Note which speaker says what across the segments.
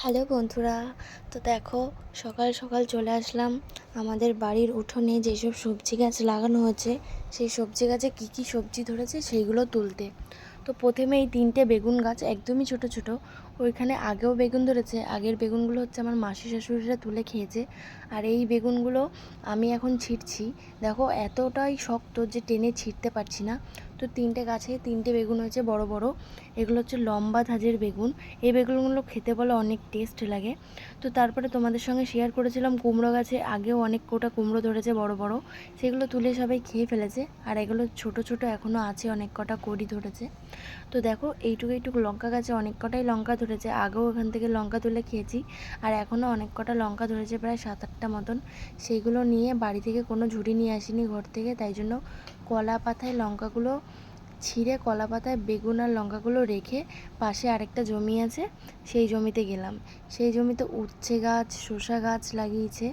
Speaker 1: Hello বন্ধুরা, তো দেখো সকাল সকাল চলে আসলাম আমাদের বাড়ির উঠোনে যেসব সবজি গাছ লাগানো হয়েছে সেই সবজি গাছে কী কী সবজি ধরেছে সেইগুলো তুলতে। তো প্রথমে এই 3টে বেগুন গাছ একদমই ছোট ছোট, ওইখানে আগেও বেগুন ধরেছে। আগের বেগুনগুলো হচ্ছে আমার মাসি শাশুড়িরা তুলে খেয়েছে, আর এই বেগুনগুলো আমি এখন ছিঁড়ছি। দেখো এতটাই শক্ত যে টেনে ছিঁড়তে পারছি না। তো 3টে গাছে 3টে বেগুন হয়েছে বড় বড়। এগুলো হচ্ছে লম্বা ধাজের বেগুন। এই বেগুনগুলো খেতে বলে অনেক টেস্ট লাগে। তো তারপরে তোমাদের সঙ্গে শেয়ার করেছিলাম কুমড়ো গাছে আগেও অনেক কোটা কুমড়ো ধরেছে বড় বড়, সেগুলো তুলে সবাই খেয়ে ফেলেছে। আর এগুলো ছোট ছোট এখনও আছে, অনেক কটা কড়ি ধরেছে। তো দেখো এইটুকু এইটুকু লঙ্কা গাছে অনেক কটাই লঙ্কা ধরেছে, আগেও এখান থেকে লঙ্কা তুলে খেয়েছি। আর এখনও অনেক কটা লঙ্কা ধরেছে, প্রায় 7-8টা মতন। সেইগুলো নিয়ে বাড়ি থেকে কোনো ঝুড়ি নিয়ে আসিনি ঘর থেকে, তাই জন্য কলা পাতায় লঙ্কাগুলো ছিঁড়ে কলা পাতায় বেগুন আর লঙ্কাগুলো রেখে পাশে আরেকটা জমি আছে সেই জমিতে গেলাম। সেই জমিতে উচ্ছে গাছ, শসা গাছ লাগিয়েছে।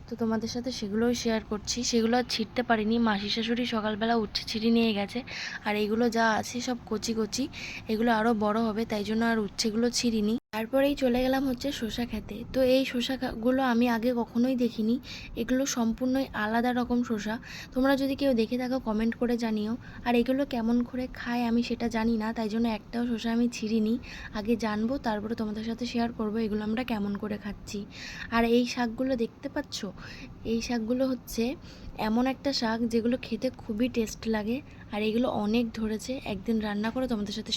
Speaker 1: তো তোমাদের সাথে সেগুলোই শেয়ার করছি। সেগুলো আর ছিঁড়তে পারিনি, মাসি শাশুড়ি সকালবেলা উচ্ছে ছিঁড়ে নিয়ে গেছে। আর এইগুলো যা আছে সব কচি কচি, এগুলো আরও বড় হবে, তাই জন্য আর উচ্ছেগুলো ছিঁড়িনি। তারপরেই চলে গেলাম হচ্ছে শসা খেতে। তো এই শসাগুলো আমি আগে কখনোই দেখিনি, এগুলো সম্পূর্ণই আলাদা রকম শসা। তোমরা যদি কেউ দেখে থাকো কমেন্ট করে জানিও। আর এগুলো কেমন করে খায় আমি সেটা জানি না, তাই জন্য একটাও শসা আমি ছিঁড়িনি। আগে জানবো, তারপরে তোমাদের সাথে শেয়ার করবো এগুলো আমরা কেমন করে খাচ্ছি। আর এই শাকগুলো দেখতে পাচ্ছ, এই শাকগুলো হচ্ছে এমন একটা শাক যেগুলো খেতে খুবই টেস্ট লাগে। আর এগুলো অনেক ধরেছে, একদিন রান্না করে তোমাদের সাথে